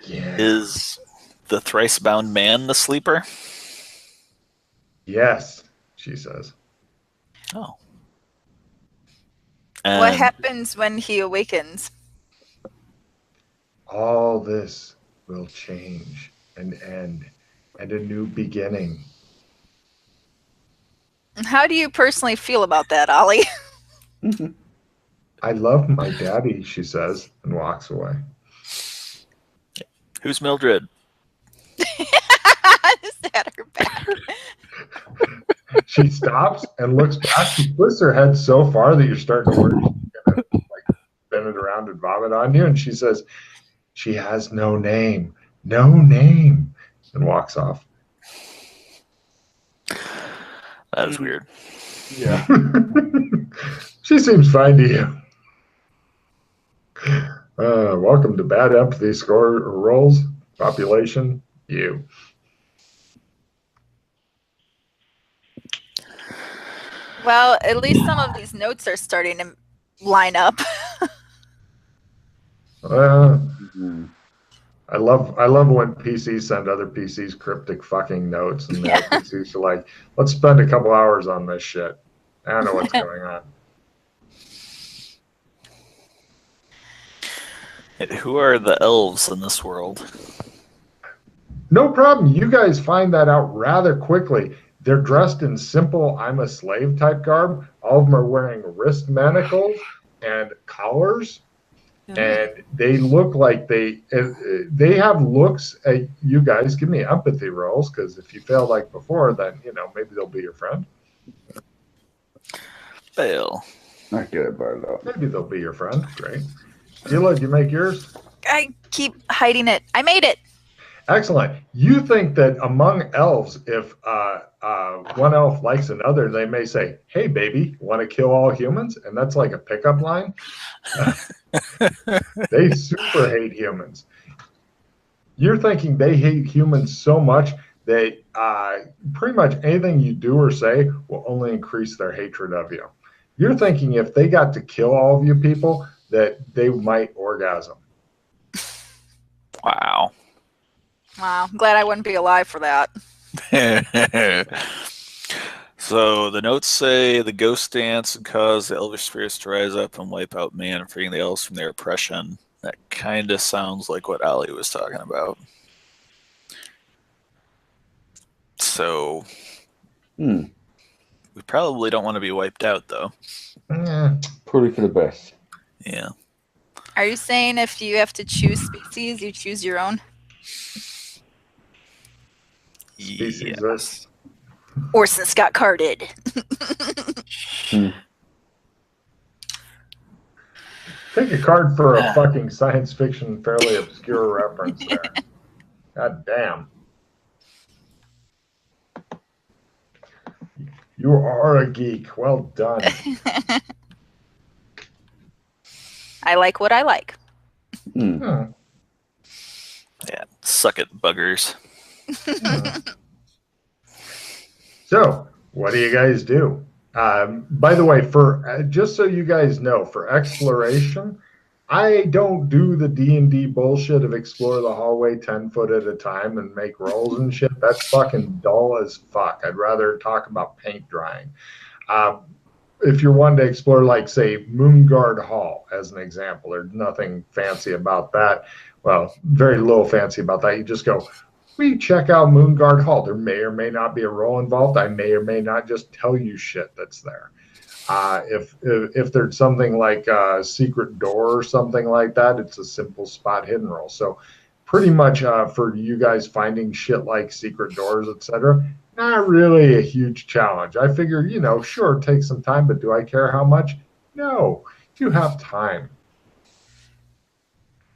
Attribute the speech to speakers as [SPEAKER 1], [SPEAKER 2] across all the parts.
[SPEAKER 1] Yeah.
[SPEAKER 2] Is the thrice-bound man the sleeper?
[SPEAKER 1] Yes, she says.
[SPEAKER 2] Oh.
[SPEAKER 3] What
[SPEAKER 2] And
[SPEAKER 3] happens when he awakens?
[SPEAKER 1] All this will change and end, and a new beginning.
[SPEAKER 3] How do you personally feel about that, Ollie?
[SPEAKER 1] I love my daddy, she says, and walks away.
[SPEAKER 2] who's Mildred?
[SPEAKER 3] Is that her back?
[SPEAKER 1] She stops and looks back. She twists her head so far that you're starting to worry she's gonna like spin it around and vomit on you. And she says, "She has no name, no name," and walks off.
[SPEAKER 2] That is weird.
[SPEAKER 4] Yeah.
[SPEAKER 1] She seems fine to you. Welcome to Bad Empathy Score Rolls. Population, you.
[SPEAKER 3] Well, at least some of these notes are starting to line up.
[SPEAKER 1] I love when PCs send other PCs cryptic fucking notes, and the other PCs are like, "Let's spend a couple hours on this shit. I don't know what's going on."
[SPEAKER 2] Who are the elves in this world?
[SPEAKER 1] No problem. You guys find that out rather quickly. They're dressed in simple "I'm a slave" type garb. All of them are wearing wrist manacles and collars. And they look like they have looks at you guys. Give me empathy rolls, because if you fail like before, then maybe they'll be your friend.
[SPEAKER 2] Fail.
[SPEAKER 4] Not good, but
[SPEAKER 1] Maybe they'll be your friend. Great. Sheila, did you make yours?
[SPEAKER 3] I keep hiding it. I made it.
[SPEAKER 1] Excellent. You think that among elves, if one elf likes another, they may say, "Hey, baby, want to kill all humans?" And that's like a pickup line. They super hate humans. You're thinking they hate humans so much that pretty much anything you do or say will only increase their hatred of you. You're thinking if they got to kill all of you people, that they might orgasm.
[SPEAKER 2] Wow.
[SPEAKER 3] Wow, I'm glad I wouldn't be alive for that.
[SPEAKER 2] So the notes say the ghost dance and cause the elvish spirits to rise up and wipe out man, freeing the elves from their oppression. That kind of sounds like what Ali was talking about. So we probably don't want to be wiped out, though.
[SPEAKER 4] Probably for the best.
[SPEAKER 2] Yeah.
[SPEAKER 3] Are you saying if you have to choose species, you choose your own?
[SPEAKER 1] Species.
[SPEAKER 3] Orson got carded.
[SPEAKER 1] Take a card for a fucking science fiction, fairly obscure reference there. God damn. You are a geek. Well done.
[SPEAKER 3] I like what I like.
[SPEAKER 2] Yeah, suck it, buggers.
[SPEAKER 1] So, what do you guys do? By the way, for just so you guys know, for exploration, I don't do the D&D bullshit of explore the hallway 10 foot at a time and make rolls and shit. That's fucking dull as fuck. I'd rather talk about paint drying. If you're wanting to explore, like, say, Moonguard Hall, as an example, there's nothing fancy about that. Well, very little fancy about that. You just go, we check out Moonguard Hall. There may or may not be a roll involved. I may or may not just tell you shit that's there. If there's something like a secret door or something like that, it's a simple spot hidden roll. So pretty much for you guys finding shit like secret doors, etc., not really a huge challenge. I figure, sure, take some time, but do I care how much? No, you have time.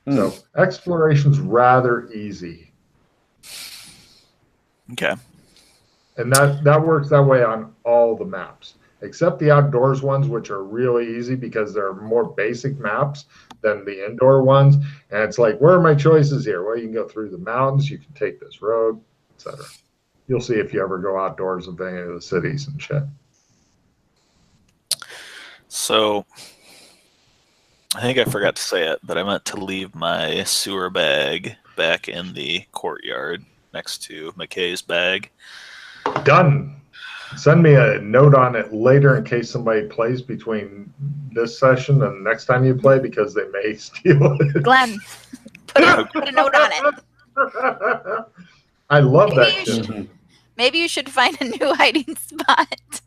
[SPEAKER 1] So exploration's rather easy.
[SPEAKER 2] Okay.
[SPEAKER 1] And that works that way on all the maps, except the outdoors ones, which are really easy because they're more basic maps than the indoor ones. And it's like, where are my choices here? Well, you can go through the mountains, you can take this road, etc. You'll see if you ever go outdoors of any of the cities and shit.
[SPEAKER 2] So, I think I forgot to say it, but I meant to leave my sewer bag back in the courtyard next to McKay's bag.
[SPEAKER 1] Done. Send me a note on it later in case somebody plays between this session and the next time you play because they may steal it.
[SPEAKER 3] Glenn, put a note on it.
[SPEAKER 1] I love that shit.
[SPEAKER 3] Maybe you should find a new hiding spot.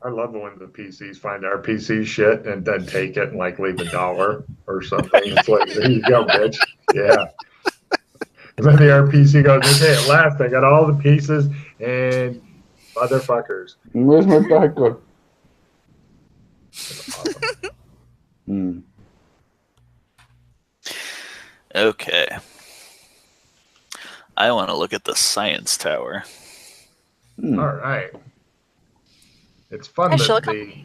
[SPEAKER 1] I love when the PCs find our PC shit and then take it and like leave $1 or something. It's like, there you go, bitch. Yeah. And then the RPC goes, okay, at last I got all the pieces and motherfuckers.
[SPEAKER 4] Where's my bag gone?
[SPEAKER 2] Okay. I want to look at the science tower.
[SPEAKER 1] All right. It's fun that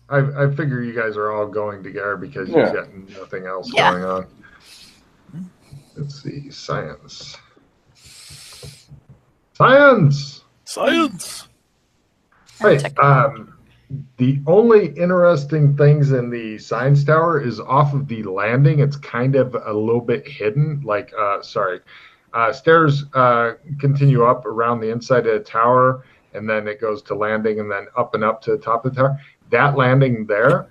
[SPEAKER 1] I figure you guys are all going together because you've got nothing else going on. Let's see. Science. Science! Right. The only interesting things in the science tower is off of the landing. It's kind of a little bit hidden. Like, stairs continue up around the inside of the tower, and then it goes to landing, and then up and up to the top of the tower. That landing there,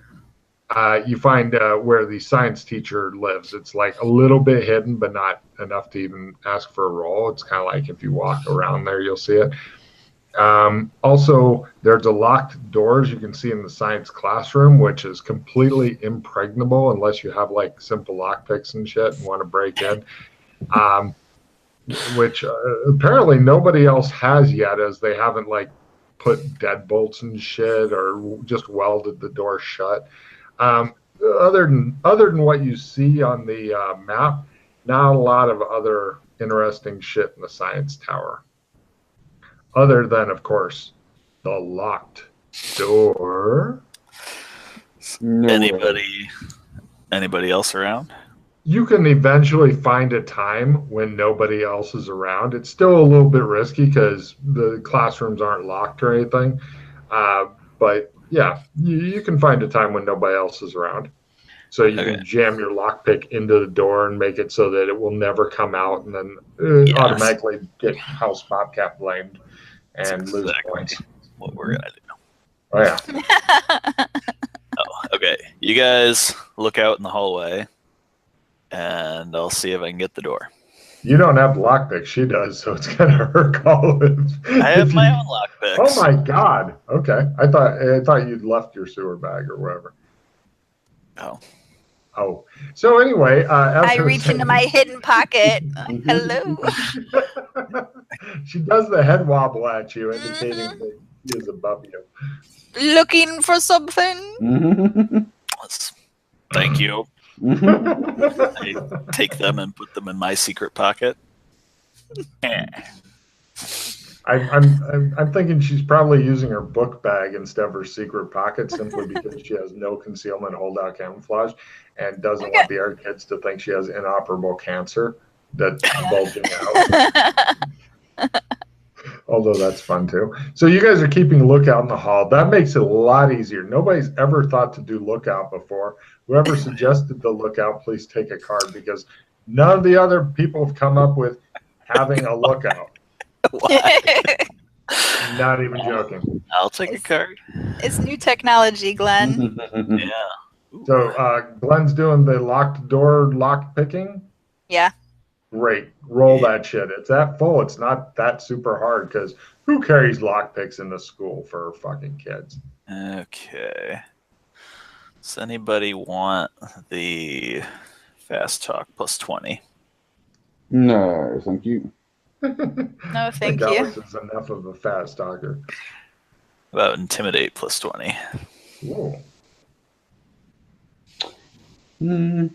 [SPEAKER 1] you find where the science teacher lives. It's like a little bit hidden, but not enough to even ask for a roll. It's kind of like if you walk around there, you'll see it. Also, there's a locked doors you can see in the science classroom, which is completely impregnable unless you have like simple lockpicks and shit and want to break in. Which apparently nobody else has yet, as they haven't like put deadbolts and shit or just welded the door shut. Other than what you see on the map, not a lot of other interesting shit in the science tower. Other than, of course, the locked door.
[SPEAKER 2] Anybody else around?
[SPEAKER 1] You can eventually find a time when nobody else is around. It's still a little bit risky because the classrooms aren't locked or anything. But yeah, you can find a time when nobody else is around. So you can jam your lockpick into the door and make it so that it will never come out, and then automatically get House Bobcat blamed and lose points.
[SPEAKER 2] What we're gonna do.
[SPEAKER 1] Oh yeah.
[SPEAKER 2] Okay. You guys look out in the hallway, and I'll see if I can get the door.
[SPEAKER 1] You don't have lockpick. She does, so it's kind of her call.
[SPEAKER 2] I have my own lockpicks.
[SPEAKER 1] Oh my god. Okay. I thought you'd left your sewer bag or whatever. Oh. So anyway,
[SPEAKER 3] I reach into my hidden pocket. Hello.
[SPEAKER 1] She does the head wobble at you, indicating that he is above you.
[SPEAKER 3] Looking for something?
[SPEAKER 2] Thank you. I take them and put them in my secret pocket.
[SPEAKER 1] I'm thinking she's probably using her book bag instead of her secret pocket simply because she has no concealment holdout camouflage and doesn't want the other kids to think she has inoperable cancer that's bulging out. Although that's fun too. So you guys are keeping lookout in the hall. That makes it a lot easier. Nobody's ever thought to do lookout before. Whoever suggested the lookout, please take a card because none of the other people have come up with having a lookout. Not even joking.
[SPEAKER 2] I'll take a card.
[SPEAKER 3] It's new technology, Glenn.
[SPEAKER 2] Yeah.
[SPEAKER 1] So Glenn's doing the locked door lock picking.
[SPEAKER 3] Yeah.
[SPEAKER 1] Great. Roll that shit. It's that full. It's not that super hard because who carries lock picks in the school for fucking kids?
[SPEAKER 2] Okay. Does anybody want the fast talk plus 20?
[SPEAKER 4] No, thank you.
[SPEAKER 3] No, thank you.
[SPEAKER 1] Alex is enough of a fast talker.
[SPEAKER 2] About intimidate plus 20.
[SPEAKER 1] Whoa.
[SPEAKER 4] No,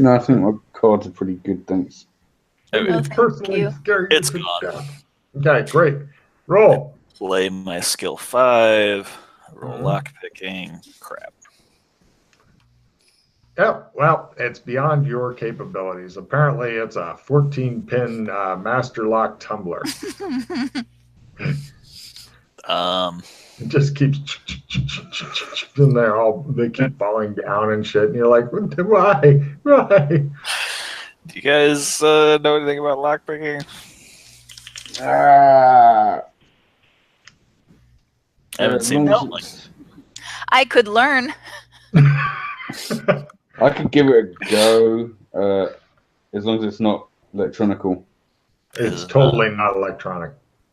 [SPEAKER 4] I think my cards are pretty good, thanks.
[SPEAKER 2] Okay.
[SPEAKER 3] No,
[SPEAKER 1] Personally
[SPEAKER 3] you.
[SPEAKER 1] scary.
[SPEAKER 2] It's gone.
[SPEAKER 1] Okay, great. Roll.
[SPEAKER 2] Play my skill 5. Roll lock picking. Crap.
[SPEAKER 1] Yeah, well, it's beyond your capabilities. Apparently, it's a 14-pin master lock tumbler. It just keeps and they keep falling down and shit. And you're like, why? Why?
[SPEAKER 2] Do you guys know anything about lockpicking?
[SPEAKER 4] Ah,
[SPEAKER 2] I haven't
[SPEAKER 4] as
[SPEAKER 2] seen
[SPEAKER 4] long as
[SPEAKER 2] that. Like,
[SPEAKER 4] it's-
[SPEAKER 3] I could learn.
[SPEAKER 4] I could give it a go, as long as it's not electronical.
[SPEAKER 1] It's totally not electronic.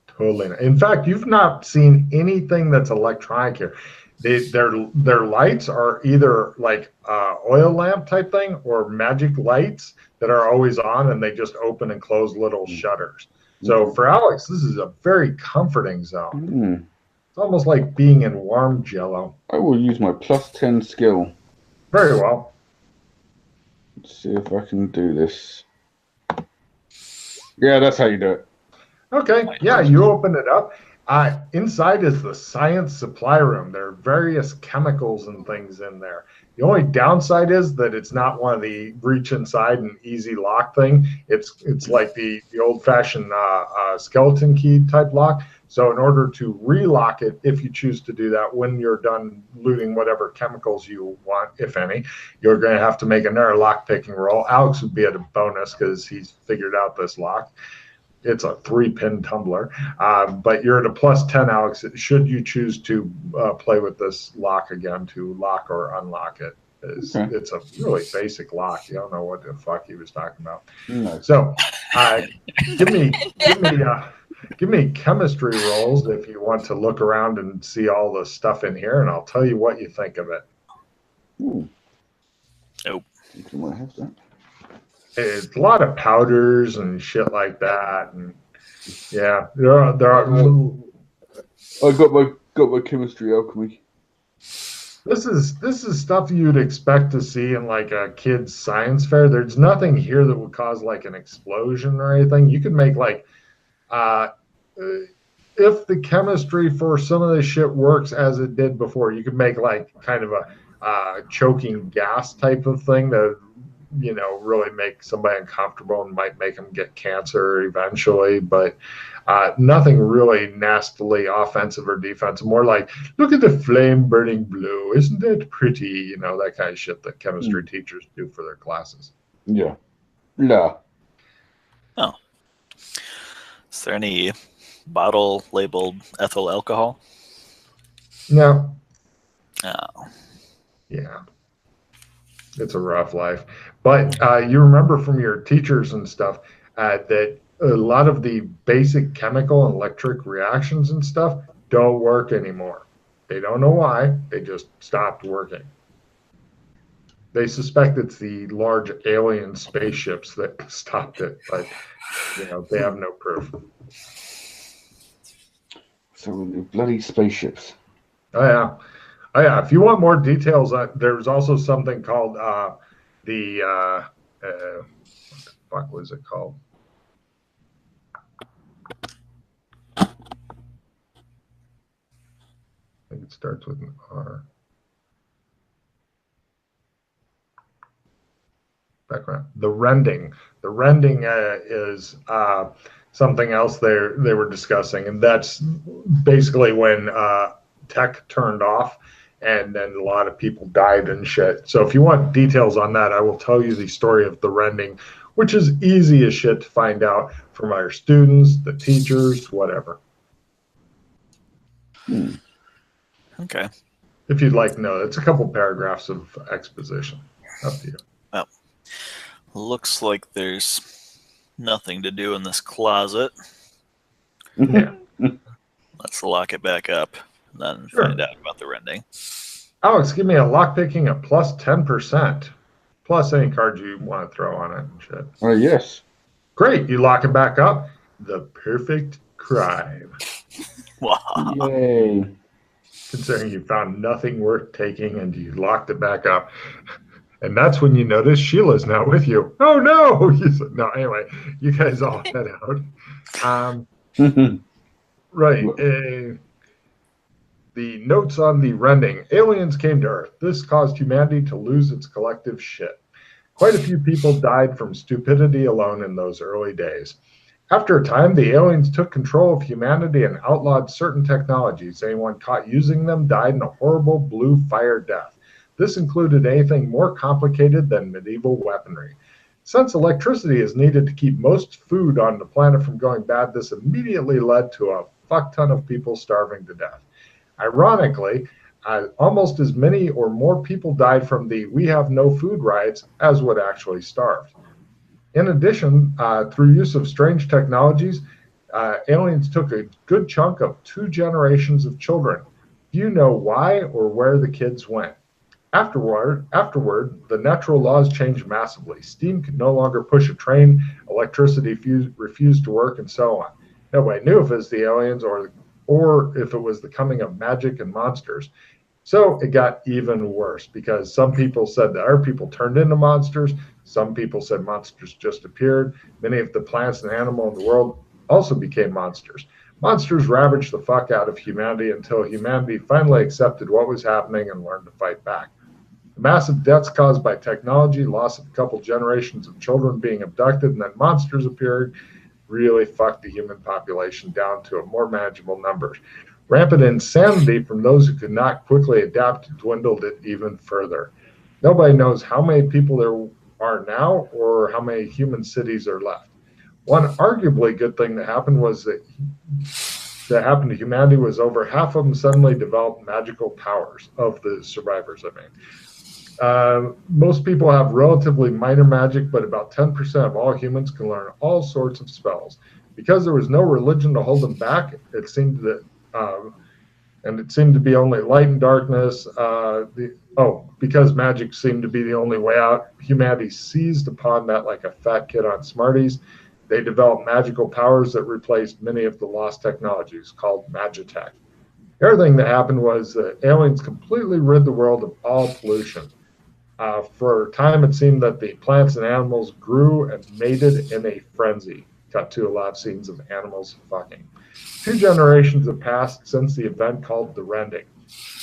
[SPEAKER 1] Totally not. In fact, you've not seen anything that's electronic here. Their lights are either like oil lamp type thing or magic lights that are always on, and they just open and close little shutters. So for Alex, this is a very comforting zone. It's almost like being in warm Jello.
[SPEAKER 4] I will use my +10 skill.
[SPEAKER 1] Very well.
[SPEAKER 4] Let's see if I can do this. Yeah, that's how you do it.
[SPEAKER 1] Okay, yeah, you open it up. Inside is the science supply room. There are various chemicals and things in there. The only downside is that it's not one of the reach inside and easy lock thing. It's like the old-fashioned skeleton key type lock. So in order to relock it, if you choose to do that when you're done looting whatever chemicals you want, if any, you're going to have to make another lock picking roll. Alex would be at a bonus because he's figured out this lock. It's a 3-pin tumbler, but you're at a +10, Alex, should you choose to play with this lock again to lock or unlock it. It's a really basic lock. You don't know what the fuck he was talking about.
[SPEAKER 4] No.
[SPEAKER 1] So give me chemistry rolls if you want to look around and see all the stuff in here, and I'll tell you what you think of it.
[SPEAKER 4] Ooh.
[SPEAKER 2] Nope.
[SPEAKER 4] You might have that.
[SPEAKER 1] It's a lot of powders and shit like that, and yeah, there are.
[SPEAKER 4] I got my chemistry alchemy.
[SPEAKER 1] This is stuff you'd expect to see in like a kid's science fair. There's nothing here that would cause like an explosion or anything. You could make like, if the chemistry for some of this shit works as it did before, you could make like kind of a choking gas type of thing that, you know, really make somebody uncomfortable and might make them get cancer eventually, but nothing really nastily offensive or defensive. More like, look at the flame burning blue, isn't that pretty? You know, that kind of shit that chemistry teachers do for their classes.
[SPEAKER 4] Yeah. No.
[SPEAKER 2] Oh. Is there any bottle labeled ethyl alcohol?
[SPEAKER 1] No.
[SPEAKER 2] Oh.
[SPEAKER 1] Yeah. It's a rough life. But you remember from your teachers and stuff that a lot of the basic chemical and electric reactions and stuff don't work anymore. They don't know why. They just stopped working. They suspect it's the large alien spaceships that stopped it, but you know, they have no proof.
[SPEAKER 4] So the bloody spaceships.
[SPEAKER 1] Oh yeah. Oh yeah, if you want more details, there's also something called what the fuck was it called? I think it starts with an R. Background. The rending. The rending is something else they were discussing, and that's basically when tech turned off. And then a lot of people died and shit. So if you want details on that, I will tell you the story of the rending, which is easy as shit to find out from our students, the teachers, whatever.
[SPEAKER 2] Okay.
[SPEAKER 1] If you'd like to know, it's a couple paragraphs of exposition. Up to you.
[SPEAKER 2] Well, looks like there's nothing to do in this closet.
[SPEAKER 1] Yeah.
[SPEAKER 2] Let's lock it back up and then find out about the rending.
[SPEAKER 1] Alex, give me a lockpicking at +10%. Plus any cards you want to throw on it and shit.
[SPEAKER 4] Yes.
[SPEAKER 1] Great. You lock it back up. The perfect crime.
[SPEAKER 2] Wow.
[SPEAKER 4] Yay.
[SPEAKER 1] Considering you found nothing worth taking and you locked it back up. And that's when you notice Sheila's not with you. Oh, no. You said, no, anyway, you guys all head out. Right. The notes on the rending. Aliens came to Earth. This caused humanity to lose its collective shit. Quite a few people died from stupidity alone in those early days. After a time, the aliens took control of humanity and outlawed certain technologies. Anyone caught using them died in a horrible blue fire death. This included anything more complicated than medieval weaponry. Since electricity is needed to keep most food on the planet from going bad, this immediately led to a fuck ton of people starving to death. Ironically, almost as many or more people died from the "we have no food" riots as would actually starve. In addition, through use of strange technologies, aliens took a good chunk of 2 generations of children. Do you know why or where the kids went? Afterward, the natural laws changed massively. Steam could no longer push a train, electricity refused to work, and so on. Nobody knew if it was the aliens or if it was the coming of magic and monsters. So it got even worse because some people said that our people turned into monsters. Some people said monsters just appeared. Many of the plants and animals in the world also became monsters. Monsters ravaged the fuck out of humanity until humanity finally accepted what was happening and learned to fight back. The massive deaths caused by technology, loss of a couple generations of children being abducted, and then monsters appeared really fucked the human population down to a more manageable numbers. Rampant insanity from those who could not quickly adapt dwindled it even further. Nobody knows how many people there are now or how many human cities are left. One arguably good thing that happened happened to humanity was over half of them suddenly developed magical powers of the survivors, I mean. Most people have relatively minor magic, but about 10% of all humans can learn all sorts of spells. Because there was no religion to hold them back, it seemed that and it seemed to be only light and darkness. Because magic seemed to be the only way out, humanity seized upon that like a fat kid on Smarties. They developed magical powers that replaced many of the lost technologies, called magitech. The other thing that happened was that aliens completely rid the world of all pollution. For a time, it seemed that the plants and animals grew and mated in a frenzy. Cut to a lot of scenes of animals fucking. 2 generations have passed since the event called the Rending.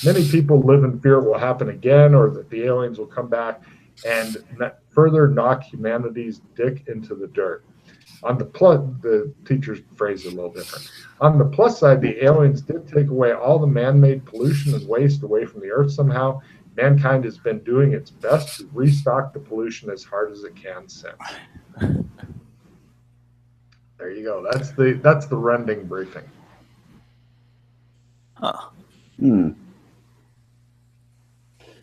[SPEAKER 1] Many people live in fear it will happen again or that the aliens will come back and further knock humanity's dick into the dirt. On the teachers phrase it a little different. On the plus side, the aliens did take away all the man-made pollution and waste away from the Earth somehow. Mankind has been doing its best to restock the pollution as hard as it can since. There you go. That's the Rending briefing.
[SPEAKER 2] Huh.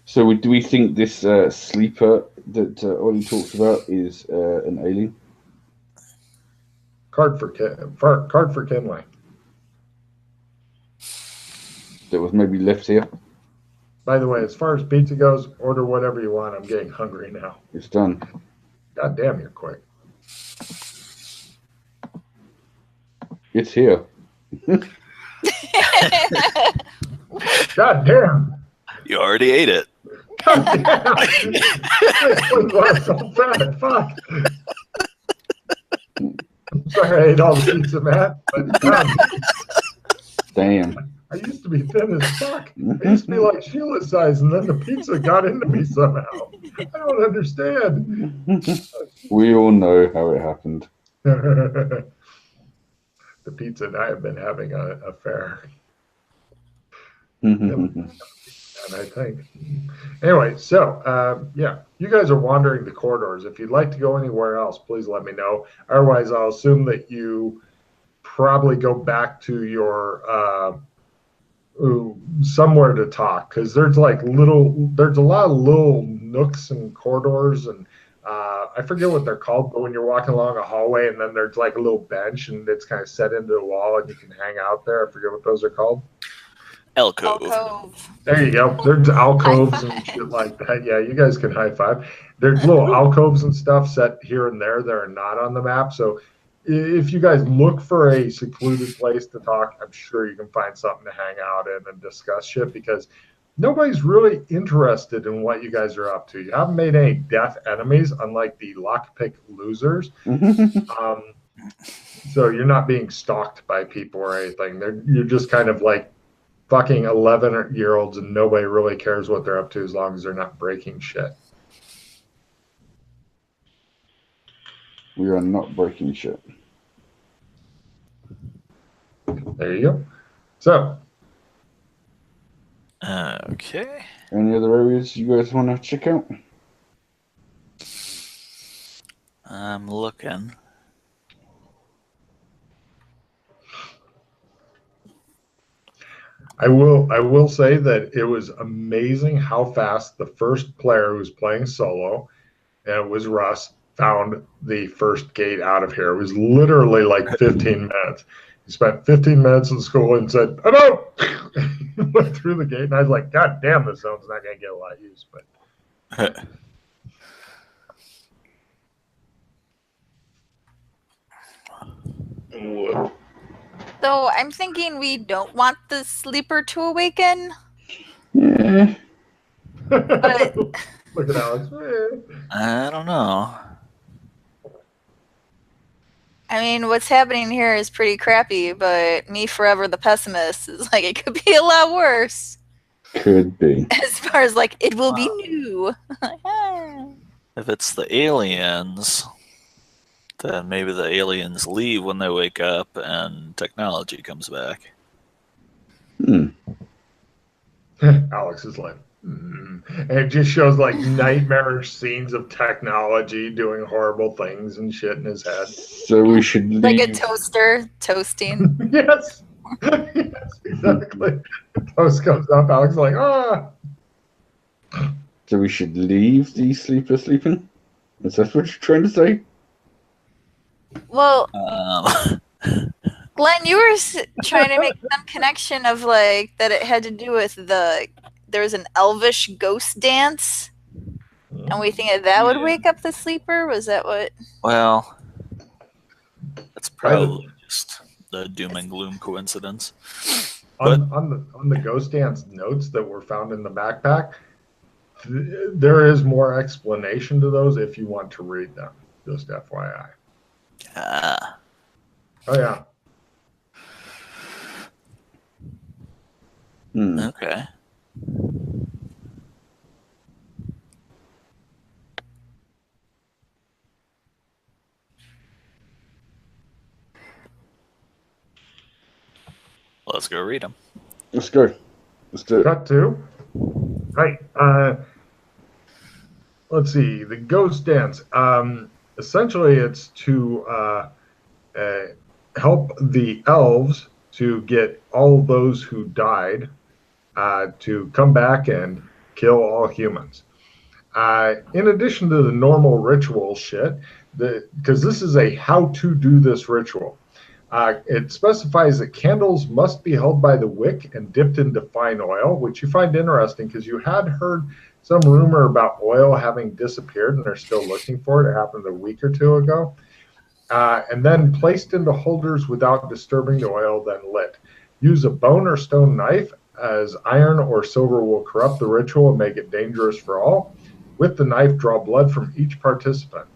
[SPEAKER 4] So do we think this sleeper that Ollie talks about is an alien?
[SPEAKER 1] Card for Kinley.
[SPEAKER 4] That was maybe left here?
[SPEAKER 1] By the way, as far as pizza goes, order whatever you want. I'm getting hungry now.
[SPEAKER 4] It's done.
[SPEAKER 1] God damn, you're quick.
[SPEAKER 4] It's here.
[SPEAKER 1] God damn.
[SPEAKER 2] You already ate it.
[SPEAKER 1] God damn. Why so fat? Fuck. I'm sorry I ate all the pizza, Matt. But God,
[SPEAKER 4] Damn.
[SPEAKER 1] I used to be thin as fuck. I used to be like Sheila's size, and then the pizza got into me somehow. I don't understand.
[SPEAKER 4] We all know how it happened.
[SPEAKER 1] The pizza and I have been having an affair. And I think. Anyway, so yeah, you guys are wandering the corridors. If you'd like to go anywhere else, please let me know. Otherwise, I'll assume that you probably go back to your somewhere to talk, because there's a lot of little nooks and corridors, and I forget what they're called, but when you're walking along a hallway and then there's like a little bench and it's kind of set into the wall and you can hang out there. I forget what those are called.
[SPEAKER 3] Alcove.
[SPEAKER 1] There you go. There's alcoves and shit like that. Yeah, you guys can high five. There's little alcoves and stuff set here and there that are not on the map. So if you guys look for a secluded place to talk, I'm sure you can find something to hang out in and discuss shit, because nobody's really interested in what you guys are up to. You haven't made any death enemies, unlike the lockpick losers. So you're not being stalked by people or anything. You're just kind of like fucking 11-year-olds, and nobody really cares what they're up to as long as they're not breaking shit.
[SPEAKER 4] We are not breaking shit.
[SPEAKER 1] There you go. So,
[SPEAKER 2] Okay.
[SPEAKER 4] Any other areas you guys want to check out?
[SPEAKER 2] I'm looking.
[SPEAKER 1] I will say that it was amazing how fast the first player who was playing solo, and it was Russ, found the first gate out of here. It was literally like 15 minutes. He spent 15 minutes in school and said, "I'm out." He went through the gate, and I was like, "God damn, this zone's not going to get a lot of use." But
[SPEAKER 3] So I'm thinking we don't want the sleeper to awaken.
[SPEAKER 4] Yeah.
[SPEAKER 3] But
[SPEAKER 1] look at Alex.
[SPEAKER 2] I don't know.
[SPEAKER 3] I mean, what's happening here is pretty crappy, but me forever the pessimist is like, it could be a lot worse.
[SPEAKER 4] Could be.
[SPEAKER 3] As far as like, it will be new.
[SPEAKER 2] If it's the aliens, then maybe the aliens leave when they wake up and technology comes back.
[SPEAKER 1] Alex is like, and it just shows like nightmarish scenes of technology doing horrible things and shit in his head.
[SPEAKER 4] So we should leave.
[SPEAKER 3] Like a toaster toasting.
[SPEAKER 1] Yes. Yes, exactly. The toast comes up, Alex is like, ah.
[SPEAKER 4] So we should leave the sleeper sleeping? Is that what you're trying to say?
[SPEAKER 3] Well, Glenn, you were trying to make some connection of like that it had to do with there was an elvish ghost dance, and we think that would wake up the sleeper. Was that what?
[SPEAKER 2] Well, that's probably just the doom and gloom coincidence.
[SPEAKER 1] On the ghost dance notes that were found in the backpack, there is more explanation to those if you want to read them. Just FYI.
[SPEAKER 2] Ah.
[SPEAKER 1] Oh yeah.
[SPEAKER 2] Okay. Let's go read them.
[SPEAKER 4] Let's go. Let's do it.
[SPEAKER 1] Cut to. Right. Let's see. The ghost dance. Essentially, it's to help the elves to get all those who died to come back and kill all humans. In addition to the normal ritual shit, because this is a how to do this ritual. It specifies that candles must be held by the wick and dipped into fine oil, which you find interesting because you had heard some rumor about oil having disappeared and they're still looking for it. It happened a week or two ago. And then placed into holders without disturbing the oil, then lit. Use a bone or stone knife, as iron or silver will corrupt the ritual and make it dangerous for all. With the knife, draw blood from each participant.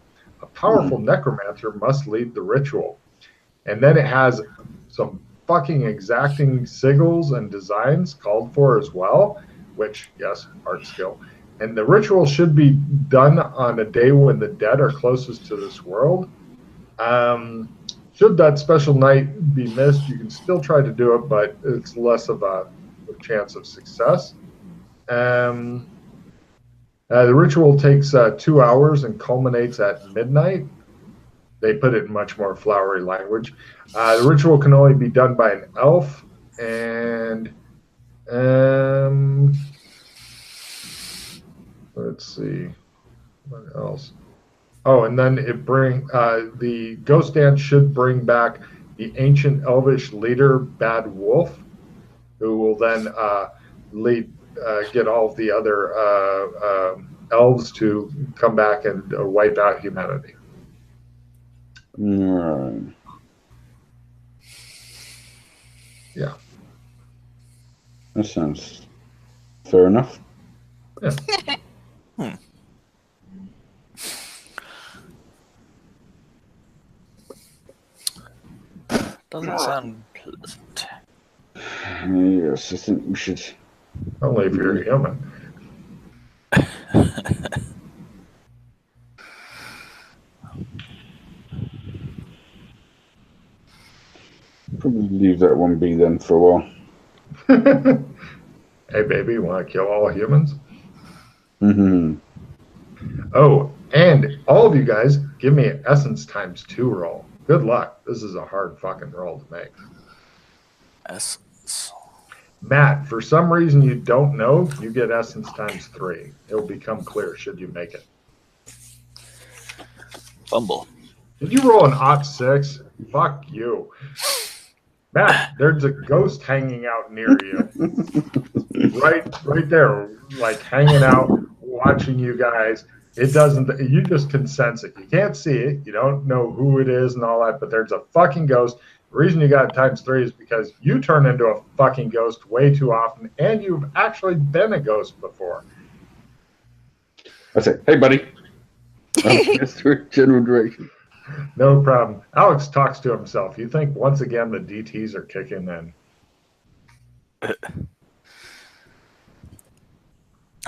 [SPEAKER 1] A powerful necromancer must lead the ritual. And then it has some fucking exacting sigils and designs called for as well, which, yes, art skill. And the ritual should be done on a day when the dead are closest to this world. Should that special night be missed, you can still try to do it, but it's less of a chance of success. The ritual takes 2 hours and culminates at midnight. They put it in much more flowery language. The ritual can only be done by an elf, and let's see what else. Oh, and then the ghost dance should bring back the ancient elvish leader Bad Wolf, who will then get all of the other elves to come back and wipe out humanity.
[SPEAKER 4] Right.
[SPEAKER 1] Yeah.
[SPEAKER 4] That sounds fair enough.
[SPEAKER 1] Yeah.
[SPEAKER 2] Doesn't sound pleasant.
[SPEAKER 4] Yes, I think we should.
[SPEAKER 1] Only if you're human.
[SPEAKER 4] probably leave that one be then for a while.
[SPEAKER 1] Hey, baby, you want to kill all humans?
[SPEAKER 4] Mm-hmm.
[SPEAKER 1] Oh, and all of you guys, give me an essence ×2 roll. Good luck. This is a hard fucking roll to make.
[SPEAKER 2] Essence.
[SPEAKER 1] Matt, for some reason you don't know, you get essence ×3. It'll become clear should you make it.
[SPEAKER 2] Fumble.
[SPEAKER 1] Did you roll an +6? Fuck you. Matt, there's a ghost hanging out near you. Right there, like hanging out, watching you guys. It doesn't, you just can sense it. You can't see it. You don't know who it is and all that, but there's a fucking ghost. The reason you got ×3 is because you turn into a fucking ghost way too often, and you've actually been a ghost before.
[SPEAKER 4] I say, hey, buddy. Just through general direction.
[SPEAKER 1] No problem. Alex talks to himself. You think once again the DTs are kicking in.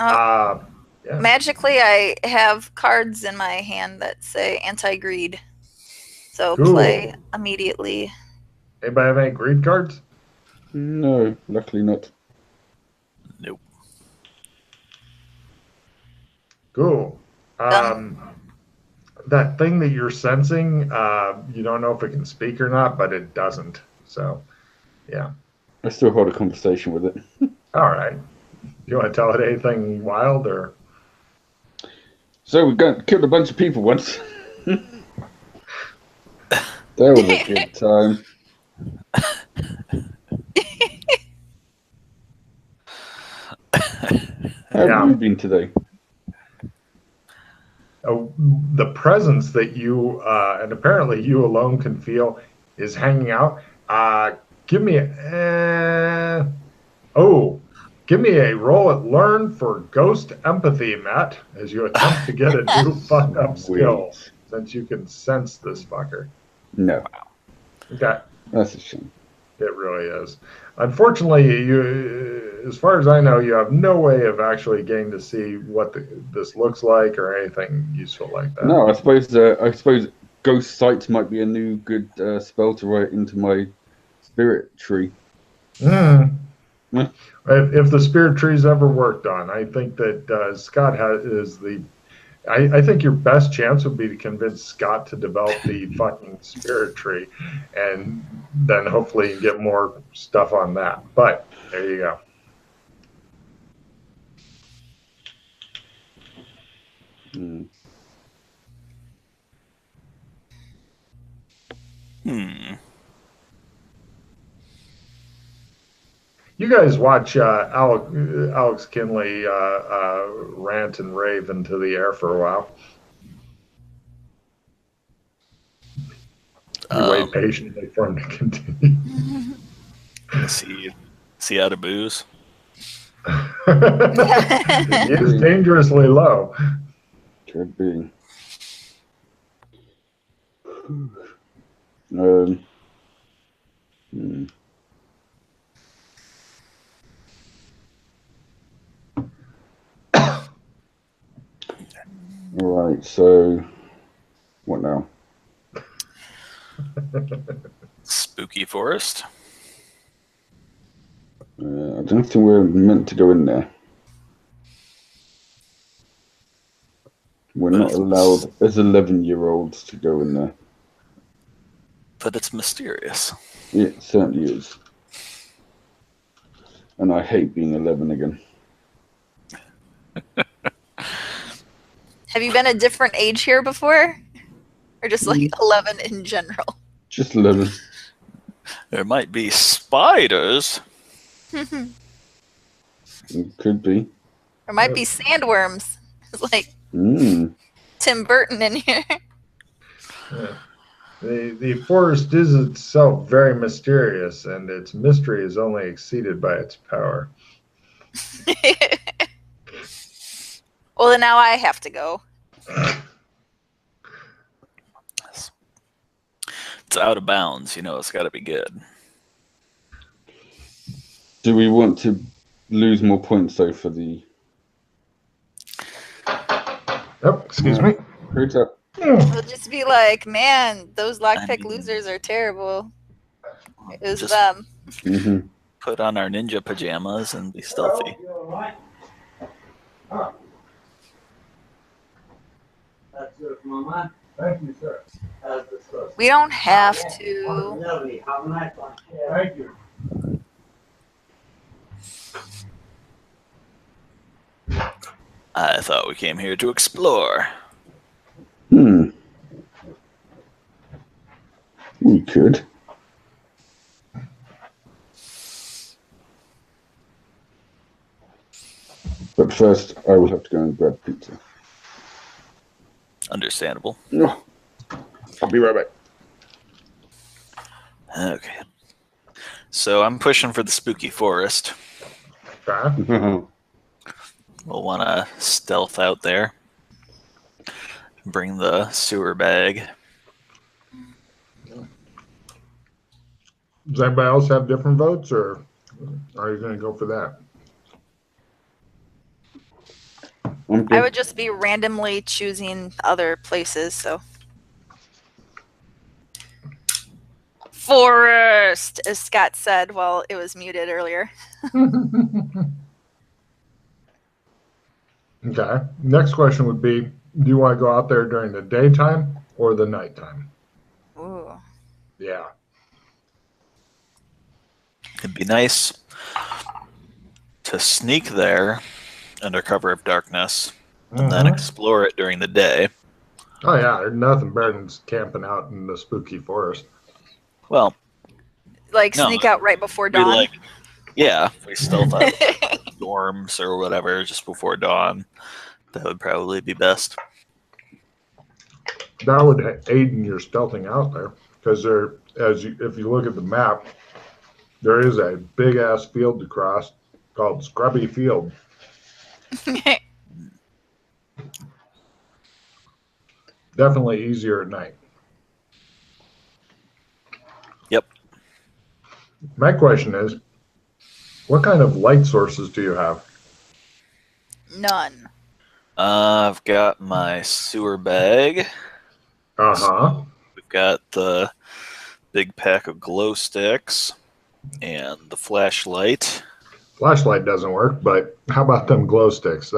[SPEAKER 1] Yeah.
[SPEAKER 3] Magically, I have cards in my hand that say anti-greed. So
[SPEAKER 1] Cool.
[SPEAKER 3] play immediately.
[SPEAKER 1] Anybody have any greed cards?
[SPEAKER 4] No, luckily not.
[SPEAKER 2] Nope.
[SPEAKER 1] Cool. That thing that you're sensing, you don't know if it can speak or not, but it doesn't. So, yeah.
[SPEAKER 4] I still hold a conversation with it.
[SPEAKER 1] All right. You want to tell it anything wild or?
[SPEAKER 4] So we killed a bunch of people once. That was a good time. How have you been today?
[SPEAKER 1] The presence that you and apparently you alone can feel is hanging out. Give me give me a roll at learn for ghost empathy, Matt, as you attempt to get a new fuck up skill since you can sense this fucker.
[SPEAKER 4] No.
[SPEAKER 1] Okay.
[SPEAKER 4] That's a shame.
[SPEAKER 1] It really is. Unfortunately, you, as far as I know, you have no way of actually getting to see what this looks like or anything useful like that.
[SPEAKER 4] No, I suppose ghost sight might be a new good spell to write into my spirit tree.
[SPEAKER 1] If the spirit tree's ever worked on, I think that Scott is the. I think your best chance would be to convince Scott to develop the fucking spirit tree, and then hopefully you get more stuff on that. But there you go. You guys watch Alex Kinley rant and rave into the air for a while. You wait patiently for him to continue.
[SPEAKER 2] Is he out of booze?
[SPEAKER 1] He is dangerously low.
[SPEAKER 4] Could be. All right, so what now?
[SPEAKER 2] Spooky forest.
[SPEAKER 4] I don't think we're meant to go in there. We're not allowed as 11-year-olds to go in there.
[SPEAKER 2] But it's mysterious.
[SPEAKER 4] It certainly is. And I hate being 11 again.
[SPEAKER 3] Have you been a different age here before? Or just like 11 in general?
[SPEAKER 4] Just 11.
[SPEAKER 2] There might be spiders.
[SPEAKER 4] It could be.
[SPEAKER 3] There might be sandworms. It's like Tim Burton in here.
[SPEAKER 1] Yeah. The forest is itself very mysterious, and its mystery is only exceeded by its power.
[SPEAKER 3] Well, then now I have to go.
[SPEAKER 2] It's out of bounds. You know, it's got to be good.
[SPEAKER 4] Do we want to lose more points, though, for the...
[SPEAKER 1] Oh, excuse me.
[SPEAKER 4] Who's up?
[SPEAKER 3] It'll just be like, man, those lockpick losers are terrible. It was
[SPEAKER 2] Just-
[SPEAKER 3] them.
[SPEAKER 4] Mm-hmm.
[SPEAKER 2] Put on our ninja pajamas and be stealthy.
[SPEAKER 1] Thank you, sir.
[SPEAKER 3] We don't have to.
[SPEAKER 1] Thank you.
[SPEAKER 2] I thought we came here to explore.
[SPEAKER 4] We could. But first, I will have to go and grab pizza.
[SPEAKER 2] Understandable.
[SPEAKER 4] Oh, I'll be right back.
[SPEAKER 2] Okay. So I'm pushing for the spooky forest.
[SPEAKER 1] Okay.
[SPEAKER 2] We'll want to stealth out there. Bring the sewer bag.
[SPEAKER 1] Does anybody else have different votes, or are you going to go for that?
[SPEAKER 4] I'm good.
[SPEAKER 3] I would just be randomly choosing other places, so. Forest, as Scott said while it was muted earlier.
[SPEAKER 1] Okay. Next question would be, do you want to go out there during the daytime or the nighttime?
[SPEAKER 3] Ooh.
[SPEAKER 1] Yeah.
[SPEAKER 2] It'd be nice to sneak there under cover of darkness and then explore it during the day.
[SPEAKER 1] Oh, yeah. There's nothing better than camping out in the spooky forest.
[SPEAKER 2] Well,
[SPEAKER 3] Like
[SPEAKER 2] No,
[SPEAKER 3] sneak out right before
[SPEAKER 2] be
[SPEAKER 3] dawn.
[SPEAKER 2] like, yeah, if we stealth out of dorms or whatever just before dawn, that would probably be best.
[SPEAKER 1] That would aid in your stealthing out there, because if you look at the map, there is a big ass field to cross called Scrubby Field. Definitely easier at night.
[SPEAKER 2] Yep.
[SPEAKER 1] My question is, what kind of light sources do you have?
[SPEAKER 3] None.
[SPEAKER 2] I've got my sewer bag.
[SPEAKER 1] Uh-huh.
[SPEAKER 2] We've got the big pack of glow sticks and the flashlight.
[SPEAKER 1] Flashlight doesn't work, but how about them glow sticks?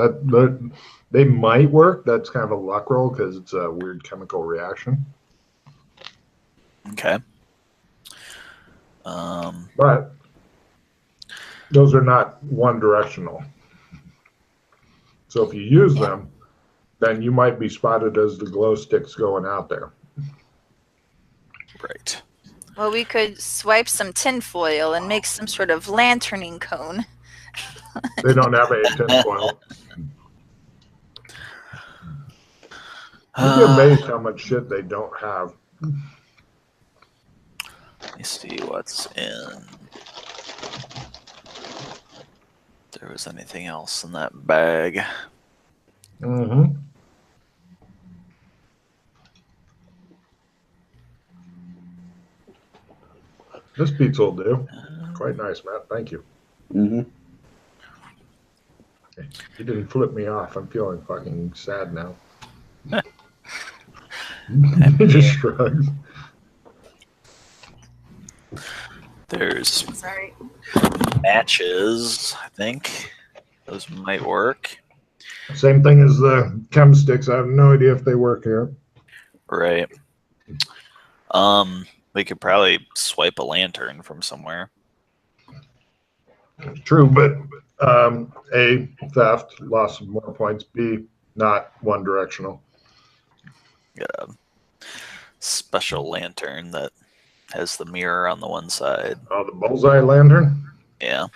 [SPEAKER 1] They might work. That's kind of a luck roll because it's a weird chemical reaction.
[SPEAKER 2] Okay.
[SPEAKER 1] But those are not one directional. So if you use them, then you might be spotted as the glow sticks going out there.
[SPEAKER 2] Right.
[SPEAKER 3] Well, we could swipe some tinfoil and make some sort of lanterning cone.
[SPEAKER 1] They don't have any tinfoil. You'd be amazed how much shit they don't have.
[SPEAKER 2] Let me see what's in. If there was anything else in that bag.
[SPEAKER 1] Mm-hmm. This pizza will do. Quite nice, Matt. Thank you.
[SPEAKER 4] Mm-hmm.
[SPEAKER 1] You didn't flip me off. I'm feeling fucking sad now. He just shrugs.
[SPEAKER 2] There's
[SPEAKER 3] Sorry.
[SPEAKER 2] matches, I think. Those might work.
[SPEAKER 1] Same thing as the chem sticks. I have no idea if they work here.
[SPEAKER 2] Right. We could probably swipe a lantern from somewhere.
[SPEAKER 1] True, but A, theft, loss of more points. B, not one directional.
[SPEAKER 2] Get a special lantern that has the mirror on the one side.
[SPEAKER 1] Oh, the bullseye lantern?
[SPEAKER 2] Yeah.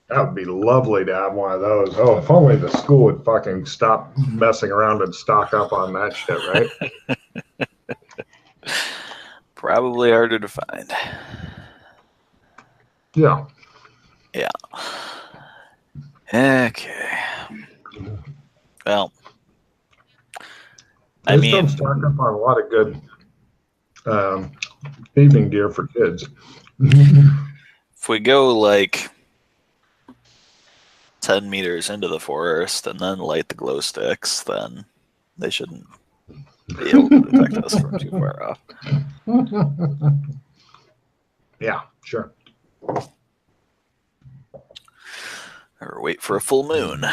[SPEAKER 1] That would be lovely to have one of those. Oh, if only the school would fucking stop messing around and stock up on that shit, right?
[SPEAKER 2] Probably harder to find.
[SPEAKER 1] Yeah.
[SPEAKER 2] Yeah. Okay. Well, I
[SPEAKER 1] They
[SPEAKER 2] mean,
[SPEAKER 1] still stock up on a lot of good thieving gear for kids.
[SPEAKER 2] if we go like 10 meters into the forest and then light the glow sticks, then they shouldn't be able to detect us from too far off.
[SPEAKER 1] Yeah, Sure.
[SPEAKER 2] Or wait for a full moon.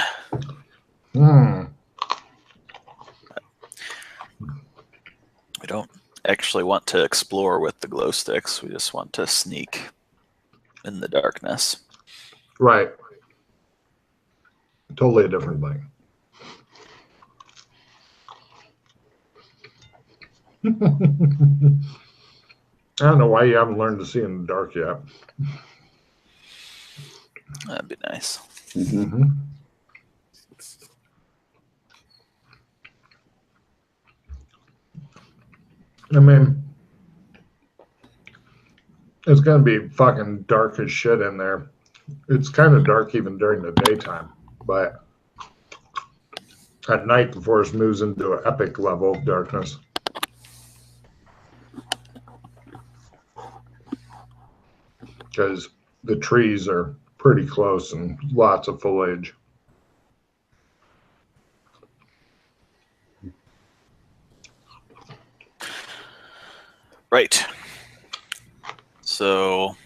[SPEAKER 2] We don't actually want to explore with the glow sticks. We just want to sneak in the darkness.
[SPEAKER 1] Right. Totally a different thing. I don't know why you haven't learned to see in the dark yet.
[SPEAKER 2] That'd be nice.
[SPEAKER 1] Mm-hmm. I mean, it's going to be fucking dark as shit in there. It's kind of dark even during the daytime, but at night the forest moves into an epic level of darkness. Because the trees are pretty close and lots of foliage.
[SPEAKER 2] Right. So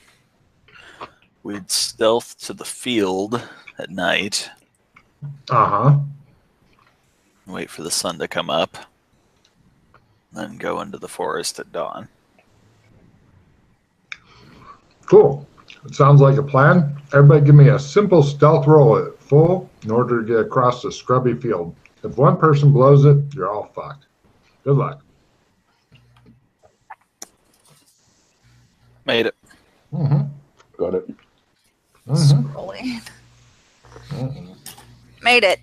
[SPEAKER 2] we'd stealth to the field at night.
[SPEAKER 1] Uh-huh.
[SPEAKER 2] Wait for the sun to come up. Then go into the forest at dawn.
[SPEAKER 1] Cool. It sounds like a plan. Everybody give me a simple stealth roll at full in order to get across the scrubby field. If one person blows it, you're all fucked. Good luck.
[SPEAKER 2] Made it.
[SPEAKER 1] Mm-hmm.
[SPEAKER 4] Got it.
[SPEAKER 1] Mm-hmm.
[SPEAKER 3] Scrolling.
[SPEAKER 1] Mm-hmm.
[SPEAKER 3] Made it.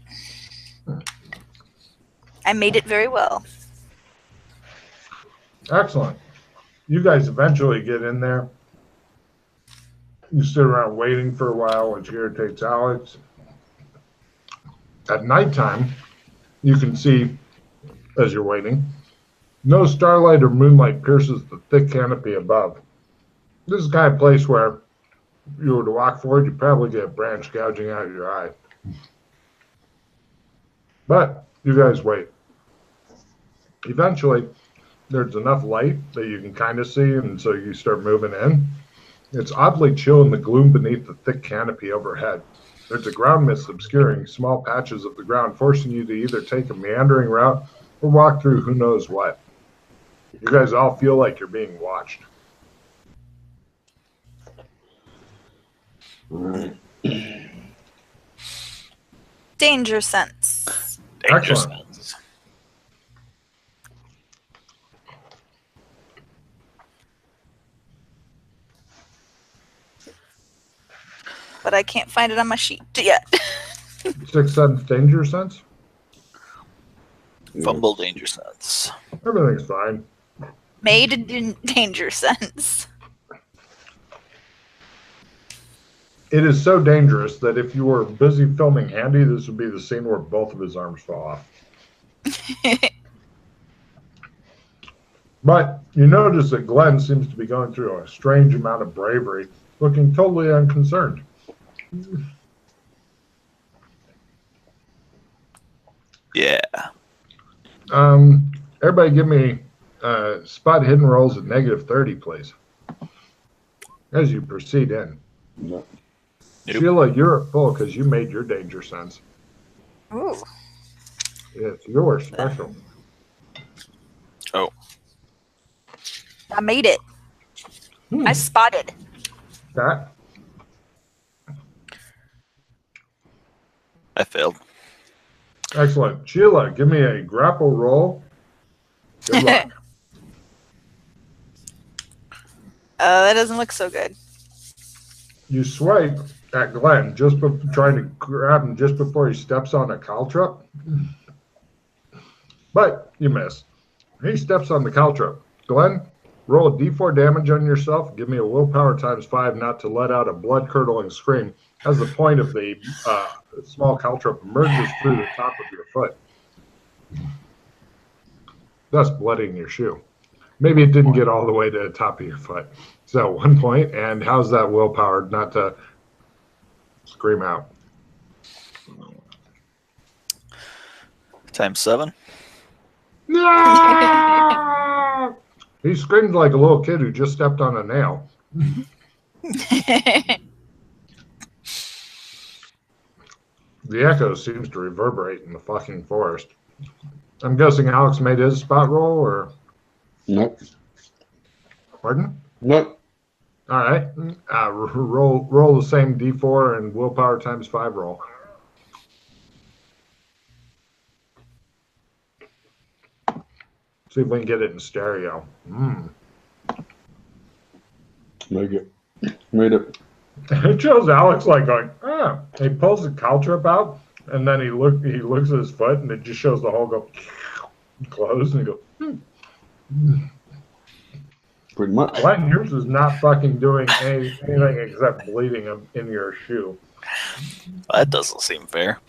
[SPEAKER 3] I made it very well.
[SPEAKER 1] Excellent. You guys eventually get in there. You sit around waiting for a while, which irritates Alex. At nighttime, you can see, as you're waiting, no starlight or moonlight pierces the thick canopy above. This is the kind of place where if you were to walk forward, you'd probably get a branch gouging out your eye. But you guys wait. Eventually, there's enough light that you can kind of see, and so you start moving in. It's oddly chill in the gloom beneath the thick canopy overhead. There's a ground mist obscuring small patches of the ground, forcing you to either take a meandering route or walk through who knows what. You guys all feel like you're being watched.
[SPEAKER 4] Right.
[SPEAKER 3] Danger sense.
[SPEAKER 2] Danger
[SPEAKER 1] Excellent.
[SPEAKER 2] sense.
[SPEAKER 3] But I can't find it on my sheet yet.
[SPEAKER 1] 6th sense, danger sense?
[SPEAKER 2] Fumble danger sense.
[SPEAKER 1] Everything's fine.
[SPEAKER 3] Made in danger sense.
[SPEAKER 1] It is so dangerous that if you were busy filming Handy, this would be the scene where both of his arms fall off. But you notice that Glenn seems to be going through a strange amount of bravery, looking totally unconcerned.
[SPEAKER 2] Yeah.
[SPEAKER 1] Everybody give me spot hidden rolls at -30, please. As you proceed in.
[SPEAKER 4] No.
[SPEAKER 2] Nope.
[SPEAKER 1] Sheila, you're at full because you made your danger sense.
[SPEAKER 3] Ooh.
[SPEAKER 1] It's your special.
[SPEAKER 2] Oh.
[SPEAKER 3] I made it. I spotted.
[SPEAKER 1] That
[SPEAKER 2] I failed.
[SPEAKER 1] excellent. Sheila, give me a grapple roll. Good luck.
[SPEAKER 3] That doesn't look so good.
[SPEAKER 1] You swipe at Glenn trying to grab him just before he steps on a caltrop. But you miss. He steps on the caltrop. Glenn, roll a d4 damage on yourself. Give me a willpower ×5 not to let out a blood-curdling scream as the point of the small caltrop emerges through the top of your foot, thus blooding your shoe. Maybe it didn't get all the way to the top of your foot. So 1 point, and how's that willpower not to scream out?
[SPEAKER 2] ×7.
[SPEAKER 1] No! He screamed like a little kid who just stepped on a nail. The echo seems to reverberate in the fucking forest. I'm guessing Alex made his spot roll, or
[SPEAKER 4] Nope.
[SPEAKER 1] pardon?
[SPEAKER 4] Nope.
[SPEAKER 1] All right. Roll the same D4 and willpower times 5 roll. See if we can get it in stereo.
[SPEAKER 4] Make it. Made it.
[SPEAKER 1] It shows Alex like going, ah. He pulls the caltrip out, and then he looks at his foot, and it just shows the hole go close, and he goes,
[SPEAKER 4] Pretty much.
[SPEAKER 1] What? Yours is not fucking doing anything except bleeding in your shoe.
[SPEAKER 2] That doesn't seem fair.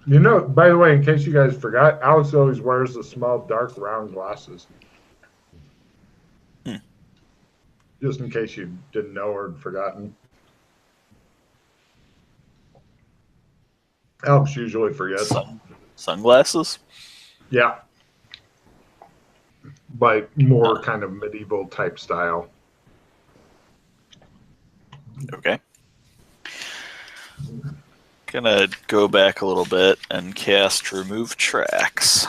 [SPEAKER 1] You know, by the way, in case you guys forgot, Alex always wears the small, dark, round glasses. Just in case you didn't know or had forgotten. Alex usually forgets.
[SPEAKER 2] Sunglasses?
[SPEAKER 1] Yeah. But more kind of medieval type style.
[SPEAKER 2] Okay. Gonna go back a little bit and cast Remove Tracks.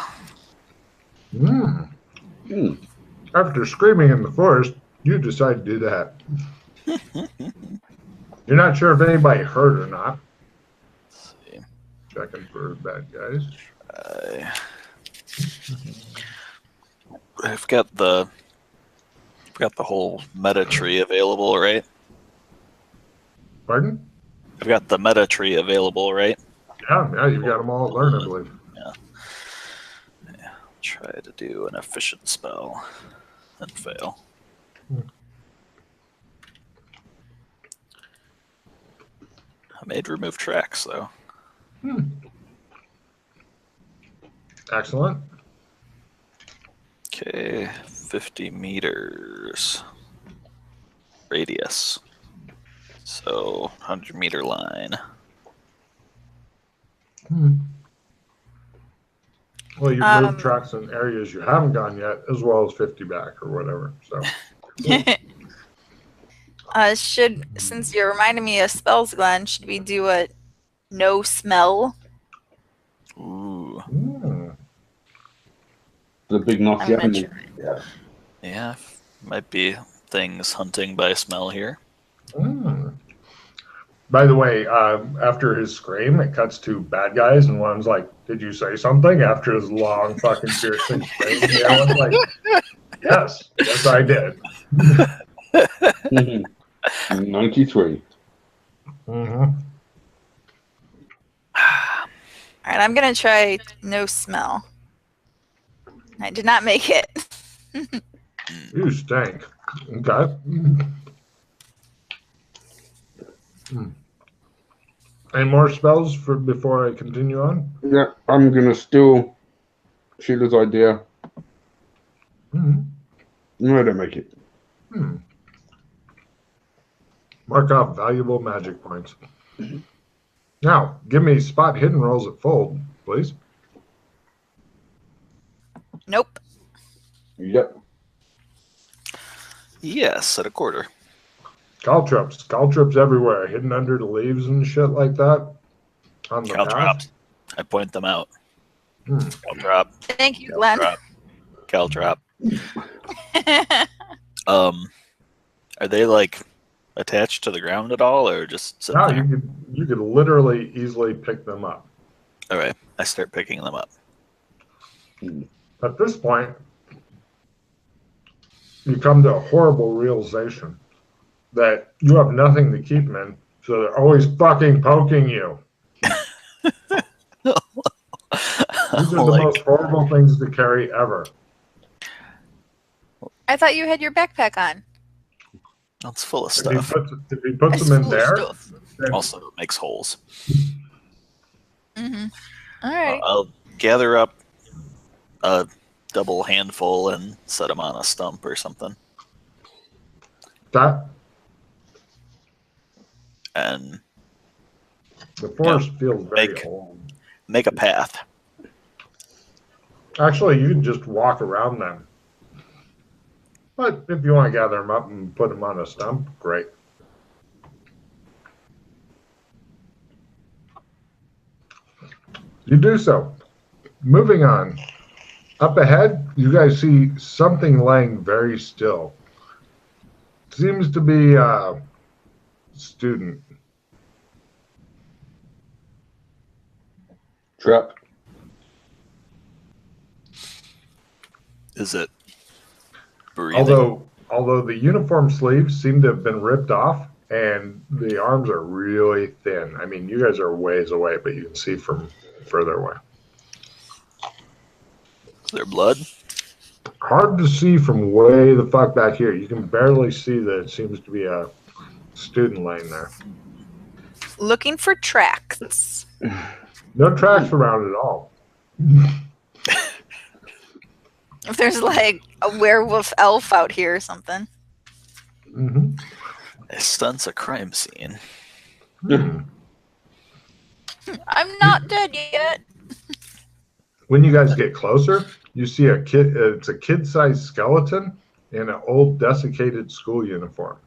[SPEAKER 1] After screaming in the forest, you decide to do that. You're not sure if anybody heard or not.
[SPEAKER 2] Let's see.
[SPEAKER 1] Checking for bad guys.
[SPEAKER 2] I've got the whole meta tree available, right?
[SPEAKER 1] Pardon?
[SPEAKER 2] I've got the meta tree available, right?
[SPEAKER 1] Yeah, you've got them all learned, I believe.
[SPEAKER 2] Yeah. Try to do an efficient spell and fail. I made Remove Tracks, though.
[SPEAKER 1] Excellent.
[SPEAKER 2] Okay, 50 meters radius. So, 100-meter line.
[SPEAKER 1] Well, you've moved tracks in areas you haven't gone yet, as well as 50 back or whatever. So,
[SPEAKER 3] since you're reminding me of spells, Glenn, should we do a no smell?
[SPEAKER 2] Ooh.
[SPEAKER 4] The big nasty
[SPEAKER 3] I'm
[SPEAKER 4] animal.
[SPEAKER 3] sure.
[SPEAKER 4] Yeah.
[SPEAKER 2] Yeah, might be things hunting by smell here.
[SPEAKER 1] By the way, after his scream, it cuts to bad guys, and one's like, "Did you say something?" After his long fucking piercing scream, the other one's like, "Yes, I did."
[SPEAKER 4] 93.
[SPEAKER 3] All right, I'm gonna try no smell. I did not make it.
[SPEAKER 1] You stink. Okay. Any more spells before I continue on?
[SPEAKER 4] Yeah, I'm gonna steal Sheila's idea. No, I don't make it.
[SPEAKER 1] Mark off valuable magic points. Now, give me spot hidden rolls at fold, please.
[SPEAKER 3] Nope.
[SPEAKER 4] Yep.
[SPEAKER 2] Yes, at a quarter.
[SPEAKER 1] Caltrops everywhere, hidden under the leaves and shit like that. On the
[SPEAKER 2] Caltrops. I point them out. Caltrop.
[SPEAKER 3] Thank you, Glenn.
[SPEAKER 2] Caltrop. Are they like attached to the ground at all, or just sitting
[SPEAKER 1] No,
[SPEAKER 2] there?
[SPEAKER 1] you could literally easily pick them up.
[SPEAKER 2] All right, I start picking them up.
[SPEAKER 1] At this point, you come to a horrible realization that you have nothing to keep them in, so they're always fucking poking you. These are the most horrible things to carry ever.
[SPEAKER 3] I thought you had your backpack on.
[SPEAKER 2] It's full of
[SPEAKER 1] If
[SPEAKER 2] stuff.
[SPEAKER 1] he puts them in there, then
[SPEAKER 2] Also, it makes holes.
[SPEAKER 3] All right.
[SPEAKER 2] I'll gather up a double handful and set them on a stump or something. And
[SPEAKER 1] the forest feels very old.
[SPEAKER 2] Make a path.
[SPEAKER 1] Actually, you can just walk around them. But if you want to gather them up and put them on a stump, great. You do so. Moving on. Up ahead, you guys see something laying very still. Seems to be a student.
[SPEAKER 4] Trap.
[SPEAKER 2] Is it breathing?
[SPEAKER 1] Although the uniform sleeves seem to have been ripped off and the arms are really thin. I mean, you guys are ways away, but you can see from further away.
[SPEAKER 2] Is there blood?
[SPEAKER 1] Hard to see from way the fuck back here. You can barely see that it seems to be a student laying there.
[SPEAKER 3] Looking for tracks.
[SPEAKER 1] No tracks around at all.
[SPEAKER 3] If there's like a werewolf elf out here or something.
[SPEAKER 1] Mm-hmm.
[SPEAKER 2] I sense a crime scene.
[SPEAKER 1] Hmm.
[SPEAKER 3] I'm not dead yet.
[SPEAKER 1] When you guys get closer, you see a kid. It's a kid-sized skeleton in an old desiccated school uniform.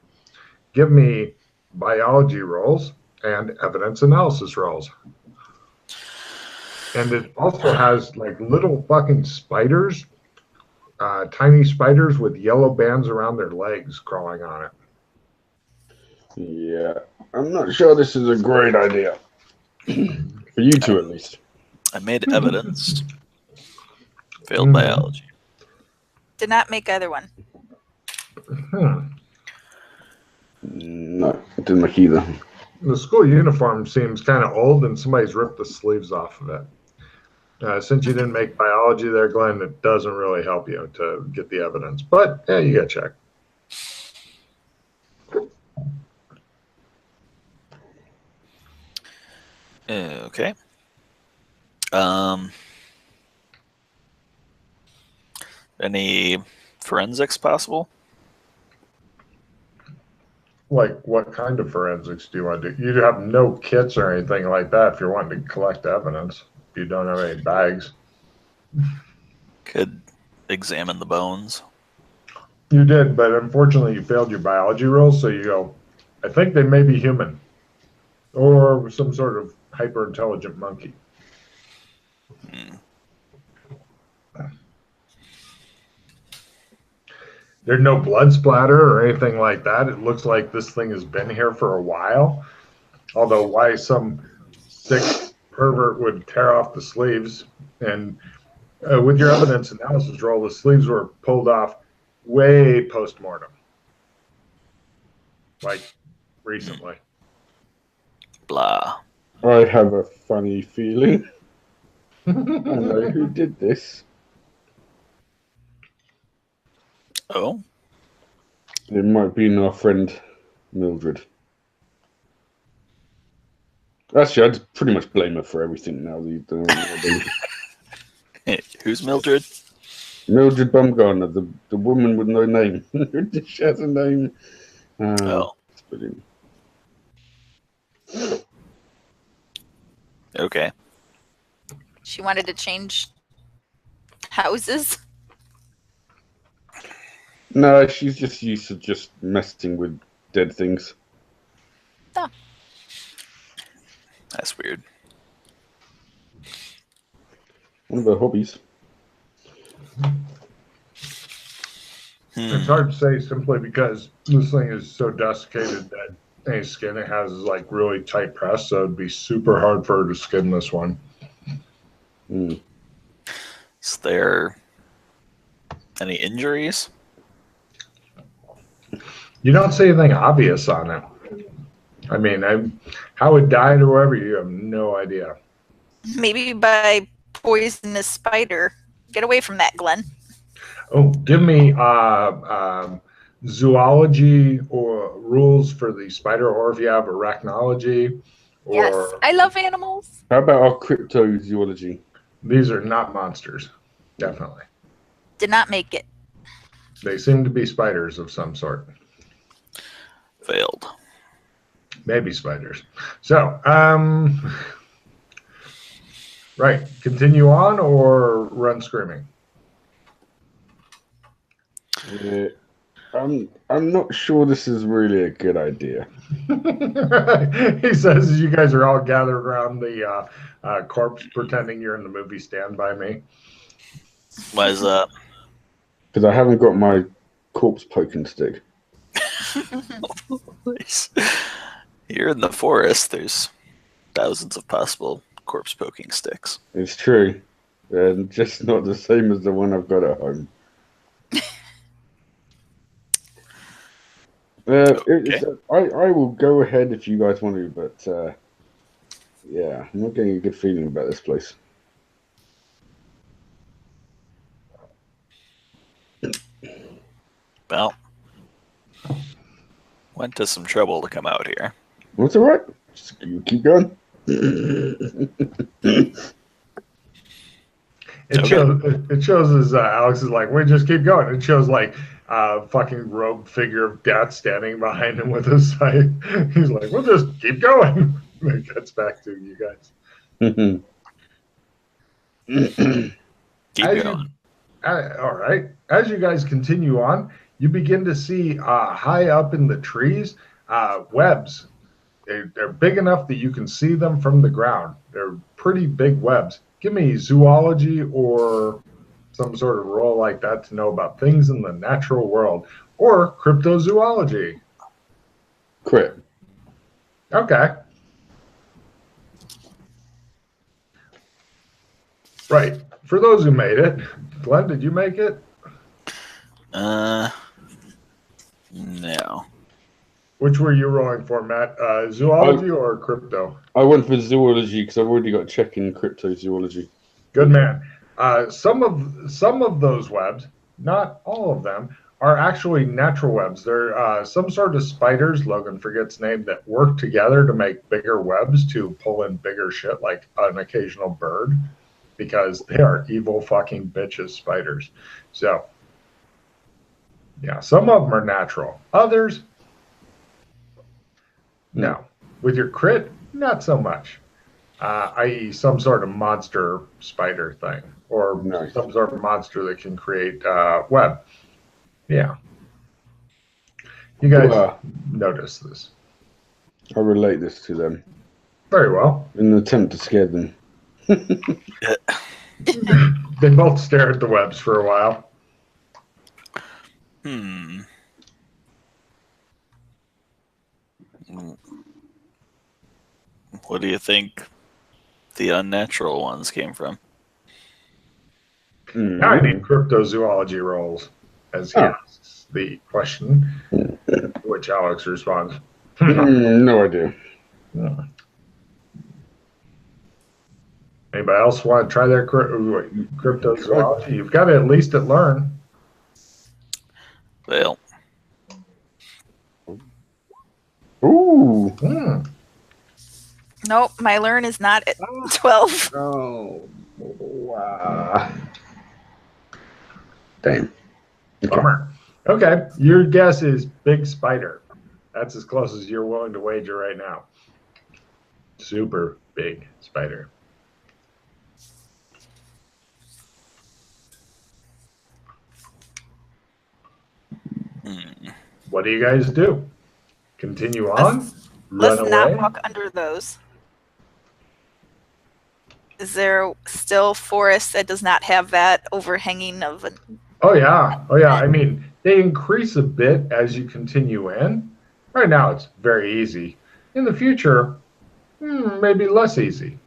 [SPEAKER 1] Give me biology rolls and evidence analysis rolls. And it also has like little fucking spiders, tiny spiders with yellow bands around their legs crawling on it.
[SPEAKER 4] Yeah, I'm not sure this is a great idea. For you two, at least.
[SPEAKER 2] I made evidence. Failed biology.
[SPEAKER 3] Did not make either one.
[SPEAKER 4] No, it didn't make either.
[SPEAKER 1] The school uniform seems kind of old, and somebody's ripped the sleeves off of it. Since you didn't make biology there, Glenn, it doesn't really help you to get the evidence. But, yeah, you got to check.
[SPEAKER 2] Okay. Any forensics possible?
[SPEAKER 1] Like, what kind of forensics do you want to do? You have no kits or anything like that if you're wanting to collect evidence. If you don't have any bags.
[SPEAKER 2] Could examine the bones.
[SPEAKER 1] You did, but unfortunately you failed your biology rolls, so you go, I think they may be human. Or some sort of hyper-intelligent monkey. There's no blood splatter or anything like that. It looks like this thing has been here for a while. Although why some sick pervert would tear off the sleeves. And with your evidence analysis roll, the sleeves were pulled off way post-mortem. Like recently.
[SPEAKER 2] Blah.
[SPEAKER 4] I have a funny feeling. I know who did this.
[SPEAKER 2] Oh?
[SPEAKER 4] It might be our friend Mildred. Actually, I'd pretty much blame her for everything now.
[SPEAKER 2] Who's Mildred?
[SPEAKER 4] Mildred Bumgarner, the woman with no name. She has a name.
[SPEAKER 2] Oh. Okay.
[SPEAKER 3] She wanted to change houses.
[SPEAKER 4] No, she's just used to just messing with dead things.
[SPEAKER 3] Oh.
[SPEAKER 2] That's weird.
[SPEAKER 4] One of her hobbies.
[SPEAKER 1] It's hard to say simply because this thing is so desiccated that any skin it has is like really tight pressed, so it'd be super hard for her to skin this one.
[SPEAKER 2] Is there any injuries?
[SPEAKER 1] You don't see anything obvious on it. I mean, how it died or whatever, you have no idea.
[SPEAKER 3] Maybe by poisonous spider. Get away from that, Glenn.
[SPEAKER 1] Oh, give me zoology or rules for the spider, or if you have arachnology. Or
[SPEAKER 3] Yes, I love animals.
[SPEAKER 4] How about our cryptozoology?
[SPEAKER 1] These are not monsters, definitely.
[SPEAKER 3] Did not make it.
[SPEAKER 1] They seem to be spiders of some sort.
[SPEAKER 2] Failed.
[SPEAKER 1] Maybe spiders. So, right, continue on or run screaming?
[SPEAKER 4] I'm not sure this is really a good idea.
[SPEAKER 1] He says, "You guys are all gathered around the corpse, pretending you're in the movie Stand By Me."
[SPEAKER 2] Why is that?
[SPEAKER 4] Because I haven't got my corpse poking stick.
[SPEAKER 2] You're in the forest. There's thousands of possible corpse poking sticks.
[SPEAKER 4] It's true. And just not the same as the one I've got at home. I will go ahead if you guys want to, but yeah, I'm not getting a good feeling about this place.
[SPEAKER 2] Well, went to some trouble to come out here.
[SPEAKER 4] That's all right. Just you keep going.
[SPEAKER 1] It shows as Alex is like, we just keep going. It shows like fucking rogue figure of death standing behind him with his sight. He's like, we'll just keep going. It gets back to you guys.
[SPEAKER 2] Keep going.
[SPEAKER 1] All right. As you guys continue on, you begin to see high up in the trees webs. They're big enough that you can see them from the ground. They're pretty big webs. Give me zoology or some sort of role like that to know about things in the natural world, or cryptozoology.
[SPEAKER 4] Crit.
[SPEAKER 1] Okay. Right. For those who made it, Glenn, did you make it?
[SPEAKER 2] No.
[SPEAKER 1] Which were you rolling for, Matt? Zoology or crypto?
[SPEAKER 4] I went for zoology because I've already got a check in cryptozoology.
[SPEAKER 1] Good man. Some of those webs, not all of them, are actually natural webs. They're some sort of spiders, Logan forgets name, that work together to make bigger webs to pull in bigger shit like an occasional bird, because they are evil fucking bitches, spiders. So, yeah, some of them are natural. Others, no. With your crit, not so much. I.e., some sort of monster spider thing, or some sort of monster that can create web. Yeah. You guys notice this.
[SPEAKER 4] I relate this to them.
[SPEAKER 1] Very well.
[SPEAKER 4] In an attempt to scare them.
[SPEAKER 1] They both stare at the webs for a while.
[SPEAKER 2] What do you think the unnatural ones came from?
[SPEAKER 1] Now I need cryptozoology rolls, as he asks the question, which Alex responds.
[SPEAKER 4] No idea.
[SPEAKER 1] Anybody else want to try their cryptozoology? You've got to at least learn.
[SPEAKER 2] Well.
[SPEAKER 4] Ooh.
[SPEAKER 3] Nope, my learn is not at 12.
[SPEAKER 4] Oh, wow. Damn.
[SPEAKER 1] Bummer. Okay, your guess is big spider. That's as close as you're willing to wager right now. Super big spider. What do you guys do? Continue on?
[SPEAKER 3] Let's
[SPEAKER 1] Run
[SPEAKER 3] not
[SPEAKER 1] away?
[SPEAKER 3] walk under those. Is there still forest that does not have that overhanging of an...
[SPEAKER 1] Oh yeah. I mean, they increase a bit as you continue in. Right now, it's very easy. In the future, maybe less easy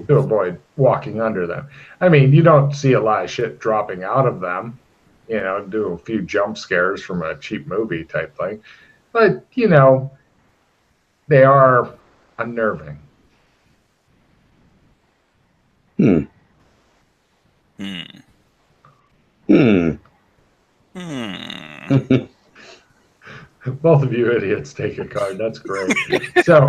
[SPEAKER 1] to avoid walking under them. I mean, you don't see a lot of shit dropping out of them. You know, do a few jump scares from a cheap movie type thing. But, you know, they are unnerving. Both of you idiots take a card. That's great. So